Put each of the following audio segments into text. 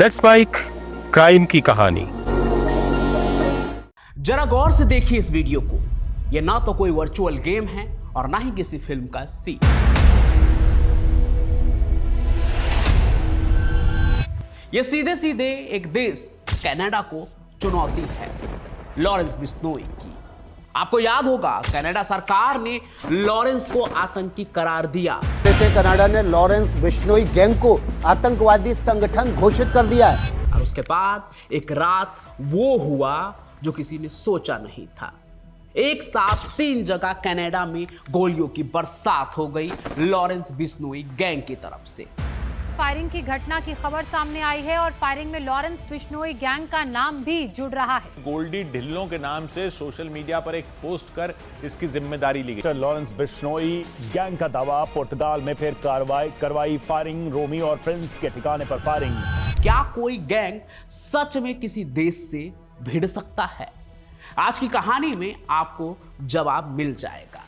Let's spike crime की कहानी। जरा गौर से देखिए इस वीडियो को। यह ना तो कोई वर्चुअल गेम है और ना ही किसी फिल्म का सीन। यह सीधे सीधे एक देश कनाडा को चुनौती है, लॉरेंस बिश्नोई की। आपको याद होगा कनाडा सरकार ने लॉरेंस को आतंकी करार दिया। कनाडा ने लॉरेंस बिश्नोई गैंग को आतंकवादी संगठन घोषित कर दिया है। और उसके बाद एक रात वो हुआ जो किसी ने सोचा नहीं था। एक साथ 3 जगह कनाडा में गोलियों की बरसात हो गई लॉरेंस बिश्नोई गैंग की तरफ से। फायरिंग की घटना की खबर सामने आई है और फायरिंग में लॉरेंस बिश्नोई गैंग का नाम भी जुड़ रहा है। गोल्डी ढिल्लों के नाम से सोशल मीडिया पर एक पोस्ट कर इसकी जिम्मेदारी ली गई। लॉरेंस बिश्नोई गैंग का दावा, पुर्तगाल में फिर कार्रवाई, फायरिंग, रोमी और प्रिंस के ठिकाने पर फायरिंग। क्या कोई गैंग सच में किसी देश से भिड़ सकता है? आज की कहानी में आपको जवाब मिल जाएगा,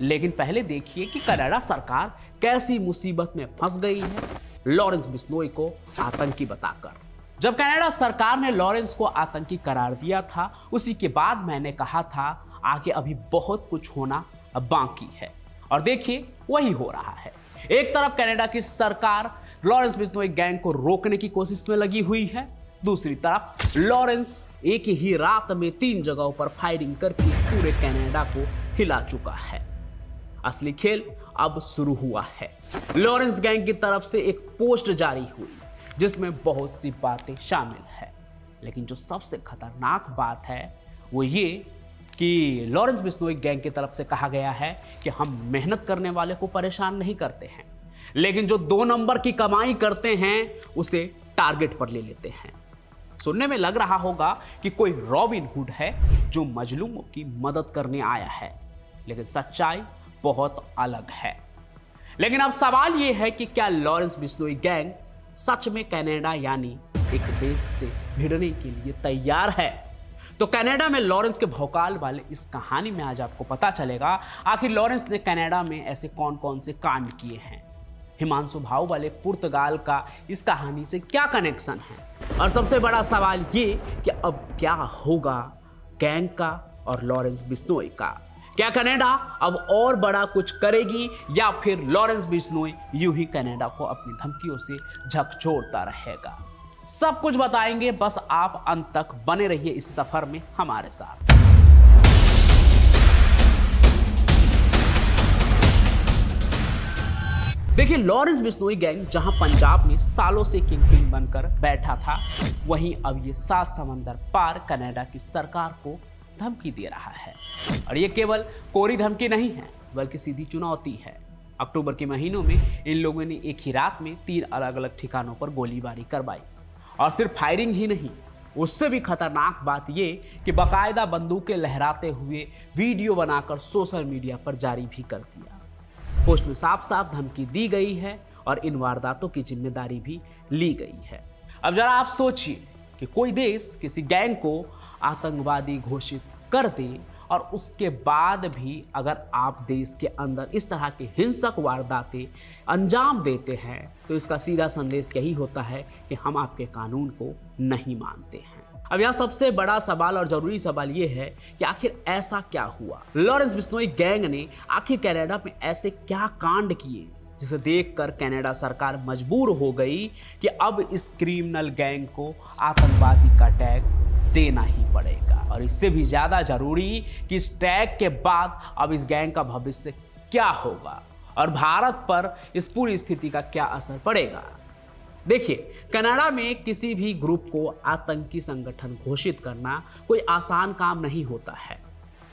लेकिन पहले देखिए कि कनाडा सरकार कैसी मुसीबत में फंस गई है लॉरेंस बिश्नोई को आतंकी बताकर। जब कनाडा सरकार ने लॉरेंस को आतंकी करार दिया था, उसी के बाद मैंने कहा था आगे अभी बहुत कुछ होना बाकी है, और देखिए वही हो रहा है। एक तरफ कनाडा की सरकार लॉरेंस बिश्नोई गैंग को रोकने की कोशिश में लगी हुई है, दूसरी तरफ लॉरेंस एक ही रात में 3 जगहों पर फायरिंग करके पूरे कनाडा को हिला चुका है। असली खेल अब शुरू हुआ है। लॉरेंस गैंग की तरफ से एक पोस्ट जारी हुई जिसमें बहुत सी बातें शामिल है, लेकिन जो सबसे खतरनाक बात है वो ये कि लॉरेंस बिश्नोई गैंग की तरफ से कहा गया है कि हम मेहनत करने वाले को परेशान नहीं करते हैं, लेकिन जो 2 नंबर की कमाई करते हैं उसे टारगेट पर ले लेते हैं। सुनने में लग रहा होगा कि कोई रॉबिन हुड है जो मजलूमों की मदद करने आया है, लेकिन सच्चाई बहुत अलग है। लेकिन अब सवाल यह है कि क्या लॉरेंस बिश्नोई गैंग सच में कनाडा यानी एक देश से भिड़ने के लिए तैयार है? तो कनाडा में लॉरेंस के भौकाल वाले इस कहानी में आज आपको पता चलेगा आखिर लॉरेंस ने कनाडा में ऐसे कौन कौन से कांड किए हैं। हिमांशु भाऊ वाले पुर्तगाल का इस कहानी से क्या कनेक्शन है, और सबसे बड़ा सवाल ये कि अब क्या होगा गैंग का और लॉरेंस बिश्नोई का। क्या कनाडा अब और बड़ा कुछ करेगी या फिर लॉरेंस बिश्नोई यूं ही कनाडा को अपनी धमकियों से झकझोरता रहेगा? सब कुछ बताएंगे, बस आप अंत तक बने रहिए इस सफर में हमारे साथ। देखिए, लॉरेंस बिश्नोई गैंग जहां पंजाब में सालों से किंगपिन बनकर बैठा था, वहीं अब ये 7 समंदर पार कनाडा की सरकार को धमकी दे रहा है। और ये केवल कोरी धमकी नहीं है, बल्कि सीधी चुनौती है। अक्टूबर के महीनों में इन लोगों ने एक ही रात में 3 अलग अलग ठिकानों पर गोलीबारी करवाई, और सिर्फ फायरिंग ही नहीं, उससे भी खतरनाक बात ये कि बाकायदा बंदूकें लहराते हुए वीडियो बनाकर सोशल मीडिया पर जारी भी कर दिया। पोस्ट में साफ साफ धमकी दी गई है और इन वारदातों की जिम्मेदारी भी ली गई है। अब जरा आप सोचिए कि कोई देश किसी गैंग को आतंकवादी घोषित कर दे और उसके बाद भी अगर आप देश के अंदर इस तरह के हिंसक वारदातें अंजाम देते हैं, तो इसका सीधा संदेश यही होता है कि हम आपके कानून को नहीं मानते हैं। अब यहाँ सबसे बड़ा सवाल और जरूरी सवाल ये है कि आखिर ऐसा क्या हुआ? लॉरेंस बिश्नोई गैंग ने आखिर कनाडा में ऐसे क्या कांड किए जिसे देखकर कनाडा सरकार मजबूर हो गई कि अब इस क्रिमिनल गैंग को आतंकवादी का टैग देना ही पड़ेगा। और इससे भी ज्यादा जरूरी कि इस टैग के बाद अब इस गैंग का भविष्य क्या होगा और भारत पर इस पूरी स्थिति का क्या असर पड़ेगा। देखिए, कनाडा में किसी भी ग्रुप को आतंकी संगठन घोषित करना कोई आसान काम नहीं होता है।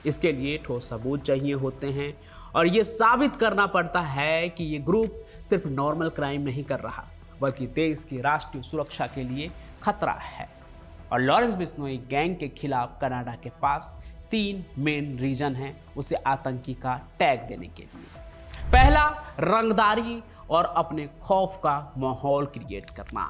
इसके लिए ठोस सबूत चाहिए होते हैं, और ये साबित करना पड़ता है कि ये ग्रुप सिर्फ नॉर्मल क्राइम नहीं कर रहा, बल्कि देश की राष्ट्रीय सुरक्षा के लिए खतरा है। और लॉरेंस बिश्नोई गैंग के खिलाफ कनाडा के पास 3 मेन रीजन हैं उसे आतंकी का टैग देने के लिए। पहला, रंगदारी और अपने खौफ का माहौल क्रिएट करना।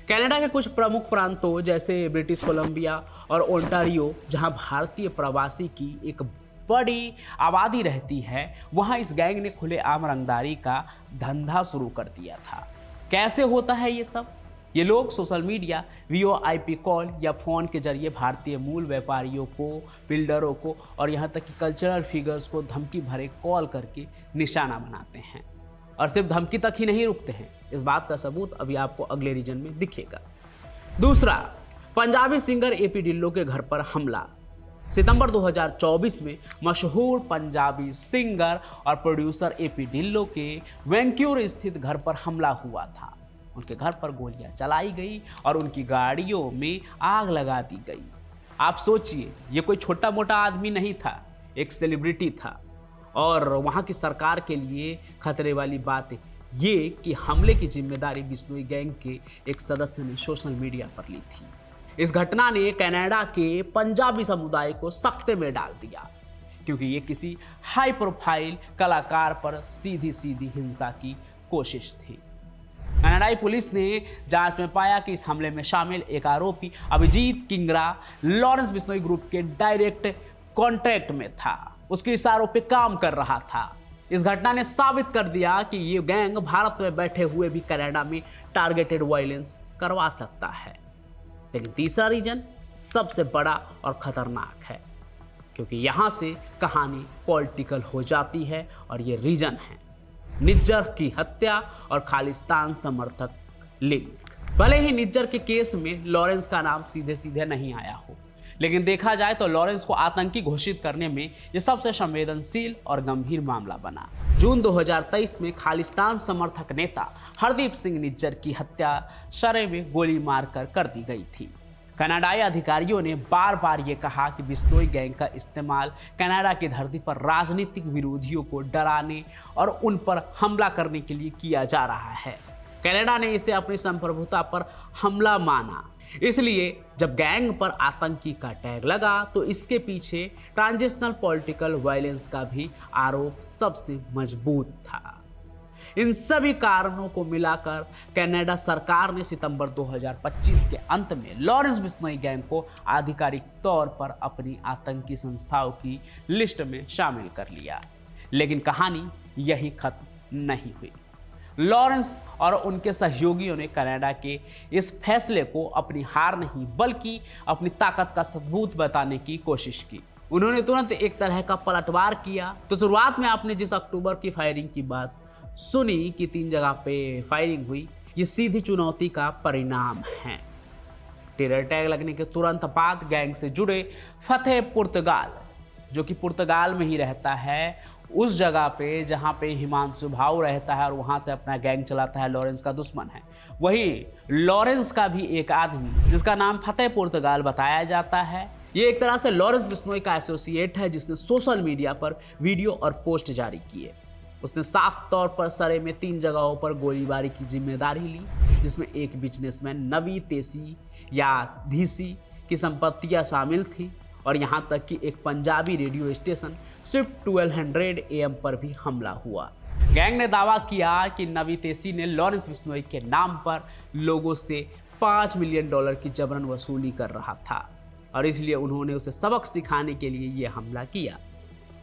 कनाडा के कुछ प्रमुख प्रांतों जैसे ब्रिटिश कोलंबिया और ओंटारियो, जहां भारतीय प्रवासी की एक बड़ी आबादी रहती है, वहां इस गैंग ने खुलेआम रंगदारी का धंधा शुरू कर दिया था। कैसे होता है ये सब? ये लोग सोशल मीडिया, वीओआईपी कॉल या फ़ोन के जरिए भारतीय मूल व्यापारियों को, बिल्डरों को और यहाँ तक कि कल्चरल फिगर्स को धमकी भरे कॉल करके निशाना बनाते हैं। और सिर्फ धमकी तक ही नहीं रुकते हैं, इस बात का सबूत अभी आपको अगले रीजन में दिखेगा। दूसरा, पंजाबी सिंगर एपी ढिल्लों के घर पर हमला। सितंबर 2024 में मशहूर पंजाबी सिंगर और प्रोड्यूसर एपी ढिल्लों के वैंक्यूर स्थित घर पर हमला हुआ था। उनके घर पर गोलियां चलाई गई और उनकी गाड़ियों में आग लगा दी गई। आप सोचिए, ये कोई छोटा मोटा आदमी नहीं था, एक सेलिब्रिटी था। और वहां की सरकार के लिए खतरे वाली बात ये कि हमले की जिम्मेदारी बिश्नोई गैंग के एक सदस्य ने सोशल मीडिया पर ली थी। इस घटना ने कनाडा के पंजाबी समुदाय को सख्ते में डाल दिया, क्योंकि ये किसी हाई प्रोफाइल कलाकार पर सीधी सीधी हिंसा की कोशिश थी। कनाडाई पुलिस ने जांच में पाया कि इस हमले में शामिल एक आरोपी अभिजीत किंगरा लॉरेंस बिश्नोई ग्रुप के डायरेक्ट कॉन्ट्रैक्ट में था, उसके इशारों पे काम कर रहा था। इस घटना ने साबित कर दिया कि ये गैंग भारत में बैठे हुए भी कनाडा में टारगेटेड वायलेंस करवा सकता है। लेकिन तीसरा रीजन सबसे बड़ा और खतरनाक है, क्योंकि यहां से कहानी पॉलिटिकल हो जाती है और ये रीजन है निज्जर की हत्या और खालिस्तान समर्थक लिंक। भले ही निज्जर के केस में लॉरेंस का नाम सीधे सीधे नहीं आया हो, लेकिन देखा जाए तो लॉरेंस को आतंकी घोषित करने में यह सबसे संवेदनशील और गंभीर मामला बना। जून 2023 में खालिस्तान समर्थक नेता हरदीप सिंह निज्जर की हत्या शरे में गोली मारकर कर दी गई थी। कनाडाई अधिकारियों ने बार बार ये कहा कि बिश्नोई गैंग का इस्तेमाल कनाडा की धरती पर राजनीतिक विरोधियों को डराने और उन पर हमला करने के लिए किया जा रहा है। कनाडा ने इसे अपनी संप्रभुता पर हमला माना, इसलिए जब गैंग पर आतंकी का टैग लगा तो इसके पीछे ट्रांजिशनल पॉलिटिकल वायलेंस का भी आरोप सबसे मजबूत था। इन सभी कारणों को मिलाकर कनाडा सरकार ने सितंबर 2025 के अंत में लॉरेंस बिश्नोई गैंग को आधिकारिक तौर पर अपनी आतंकी संस्थाओं की लिस्ट में शामिल कर लिया। लेकिन कहानी यही खत्म नहीं हुई। लॉरेंस और उनके सहयोगियों ने कनाडा के इस फैसले को अपनी हार नहीं बल्कि अपनी ताकत का सबूत बताने की कोशिश की। उन्होंने तुरंत एक तरह का पलटवार किया। तो शुरुआत में आपने जिस अक्टूबर की फायरिंग की बात सुनी कि 3 जगह पे फायरिंग हुई, ये सीधी चुनौती का परिणाम है। टेरर टैग लगने के तुरंत बाद गैंग से जुड़े फतेह पुर्तगाल, जो कि पुर्तगाल में ही रहता है, उस जगह पे जहाँ पे हिमांशु भाऊ रहता है और वहाँ से अपना गैंग चलाता है, लॉरेंस का दुश्मन है। वही लॉरेंस का भी एक आदमी जिसका नाम फतेह पुर्तगाल बताया जाता है, ये एक तरह से लॉरेंस बिश्नोई का एसोसिएट है, जिसने सोशल मीडिया पर वीडियो और पोस्ट जारी किए। उसने साफ तौर पर सरे में 3 जगहों पर गोलीबारी की जिम्मेदारी ली, जिसमें एक बिजनेसमैन नवी तेसी या धीसी की संपत्तियां शामिल थी और यहां तक कि एक Punjabi radio station Swift 1200 AM पर भी हमला हुआ। गैंग ने दावा किया कि नवी तेसी ने लॉरेंस बिश्नोई के नाम पर लोगों से $5 मिलियन की जबरन वसूली कर रहा था और इसलिए उन्होंने उसे सबक सिखाने के लिए यह हमला किया।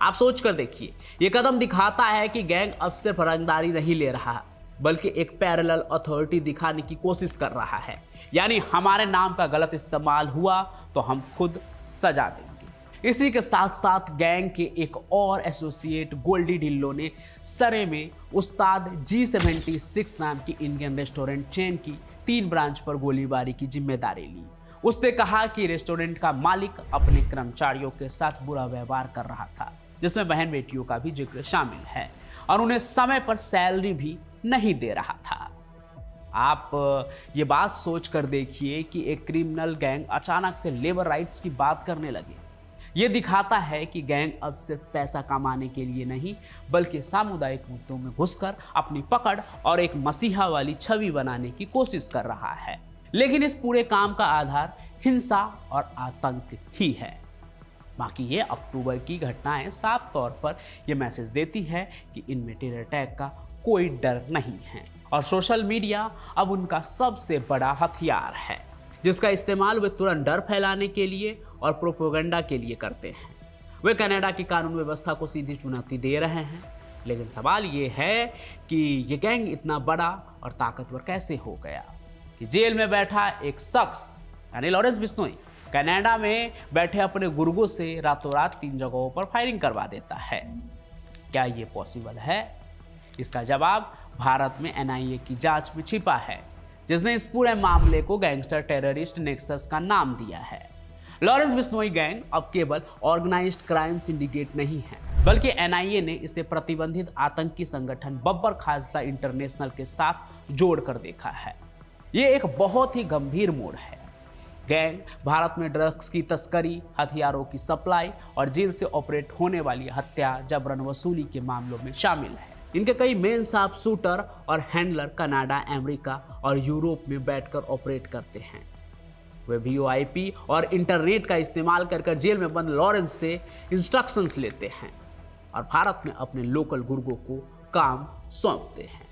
आप सोच कर देखिए, ये कदम दिखाता है कि गैंग अब सिर्फ रंगदारी नहीं ले रहा, बल्कि एक पैरेलल अथॉरिटी दिखाने की कोशिश कर रहा है। यानी हमारे नाम का गलत इस्तेमाल हुआ तो हम खुद सजा देंगे। इसी के साथ साथ गैंग के एक और एसोसिएट गोल्डी ढिल्लों ने सरे में उस्ताद G76 नाम की इंडियन रेस्टोरेंट चेन की 3 ब्रांच पर गोलीबारी की जिम्मेदारी ली। उसने कहा कि रेस्टोरेंट का मालिक अपने कर्मचारियों के साथ बुरा व्यवहार कर रहा था, जिसमें बहन बेटियों का भी जिक्र शामिल है, और उन्हें समय पर सैलरी भी नहीं दे रहा था। आप ये बात सोच कर देखिए कि एक क्रिमिनल गैंग अचानक से लेबर राइट्स की बात करने लगे। ये दिखाता है कि गैंग अब सिर्फ पैसा कमाने के लिए नहीं, बल्कि सामुदायिक मुद्दों में घुसकर अपनी पकड़ और एक मसीहा वाली छवि बनाने की कोशिश कर रहा है। लेकिन इस पूरे काम का आधार हिंसा और आतंक ही है। बाकी ये अक्टूबर की घटनाएं साफ तौर पर यह मैसेज देती है कि इनमें टेरर अटैक का कोई डर नहीं है और सोशल मीडिया अब उनका सबसे बड़ा हथियार है, जिसका इस्तेमाल वे तुरंत डर फैलाने के लिए और प्रोपेगेंडा के लिए करते हैं। वे कनाडा की कानून व्यवस्था को सीधी चुनौती दे रहे हैं। लेकिन सवाल ये है कि ये गैंग इतना बड़ा और ताकतवर कैसे हो गया। कि जेल में बैठा एक शख्स यानी लॉरेंस बिश्नोई कनाडा में बैठे अपने गुर्गों से रातों रात 3 जगहों पर फायरिंग करवा देता है। क्या ये पॉसिबल है? इसका जवाब भारत में एनआईए की जांच में छिपा है, जिसने इस पूरे मामले को गैंगस्टर टेररिस्ट नेक्सस का नाम दिया है। लॉरेंस बिश्नोई गैंग अब केवल ऑर्गेनाइज्ड क्राइम सिंडिकेट नहीं है, बल्कि एनआईए ने इसे प्रतिबंधित आतंकी संगठन बब्बर खालसा इंटरनेशनल के साथ जोड़कर देखा है। ये एक बहुत ही गंभीर मोड़ है। गैंग भारत में ड्रग्स की तस्करी, हथियारों की सप्लाई और जेल से ऑपरेट होने वाली हत्या, जबरन वसूली के मामलों में शामिल है। इनके कई मेन शार्प शूटर और हैंडलर कनाडा, अमेरिका और यूरोप में बैठकर ऑपरेट करते हैं। वे वीओआईपी और इंटरनेट का इस्तेमाल कर जेल में बंद लॉरेंस से इंस्ट्रक्शंस लेते हैं और भारत में अपने लोकल गुर्गों को काम सौंपते हैं।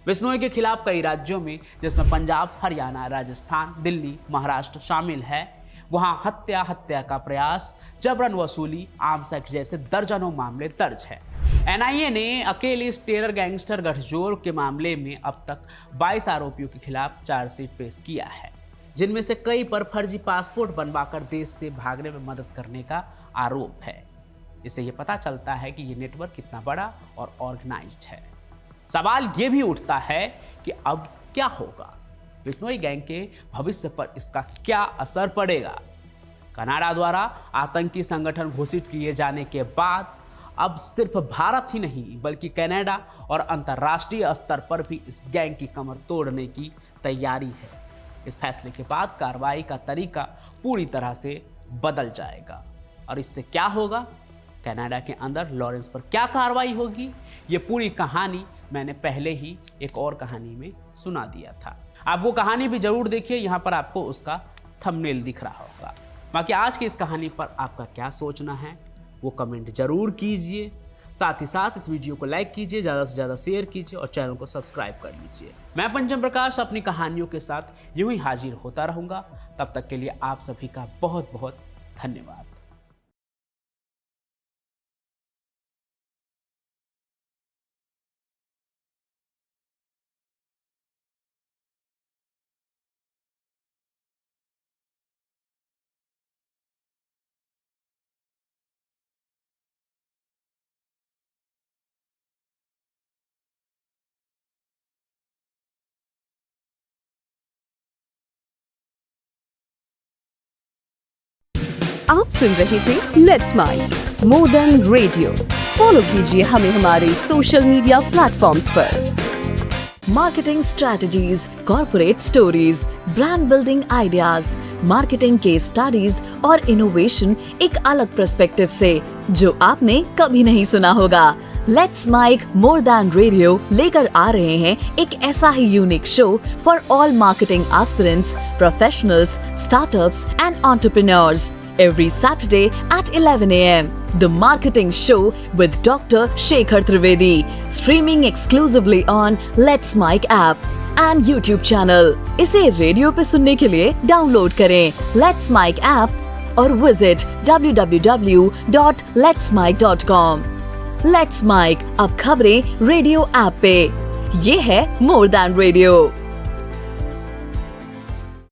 बिश्नोई के खिलाफ कई राज्यों में, जिसमें पंजाब, हरियाणा, राजस्थान, दिल्ली, महाराष्ट्र शामिल है, वहां हत्या का प्रयास, जबरन वसूली, आर्म्स एक्ट जैसे दर्जनों मामले दर्ज है। एनआईए ने अकेले इस टेरर गैंगस्टर गठजोड़ के मामले में अब तक 22 आरोपियों के खिलाफ चार्जशीट पेश किया है, जिनमें से कई पर फर्जी पासपोर्ट बनवाकर देश से भागने में मदद करने का आरोप है। इससे यह पता चलता है कि यह नेटवर्क कितना बड़ा और ऑर्गेनाइज्ड है। सवाल यह भी उठता है कि अब क्या होगा? बिश्नोई गैंग के भविष्य पर इसका क्या असर पड़ेगा? कनाडा द्वारा आतंकी संगठन घोषित किए जाने के बाद अब सिर्फ भारत ही नहीं, बल्कि कनाडा और अंतर्राष्ट्रीय स्तर पर भी इस गैंग की कमर तोड़ने की तैयारी है। इस फैसले के बाद कार्रवाई का तरीका पूरी तरह से बदल जाएगा। और इससे क्या होगा? कनाडा के अंदर लॉरेंस पर क्या कार्रवाई होगी? ये पूरी कहानी मैंने पहले ही एक और कहानी में सुना दिया था। आप वो कहानी भी जरूर देखिए, यहाँ पर आपको उसका थंबनेल दिख रहा होगा। बाकी आज की इस कहानी पर आपका क्या सोचना है वो कमेंट जरूर कीजिए। साथ ही साथ इस वीडियो को लाइक कीजिए, ज़्यादा से ज़्यादा शेयर कीजिए और चैनल को सब्सक्राइब कर लीजिए। मैं पंचम प्रकाश अपनी कहानियों के साथ यूं ही हाजिर होता रहूँगा। तब तक के लिए आप सभी का बहुत बहुत धन्यवाद। आप सुन रहे थे let's mic more than radio. Follow कीजिए हमें हमारे सोशल मीडिया प्लेटफॉर्म्स पर। Marketing strategies, corporate stories, brand building ideas, marketing case studies और इनोवेशन एक अलग पर्सपेक्टिव से, जो आपने कभी नहीं सुना होगा। Let's mic more than radio लेकर आ रहे हैं एक ऐसा ही unique show for all marketing aspirants, professionals, startups and entrepreneurs every Saturday at 11 a.m. The Marketing Show with Dr. Shekhar Trivedi, streaming exclusively on Let's Mic app and YouTube channel. इसे radio पे सुनने के लिए download करें Let's Mic app और visit www.letsmic.com। Let's Mic अब खबरें radio app पे। ये है मोर देन रेडियो।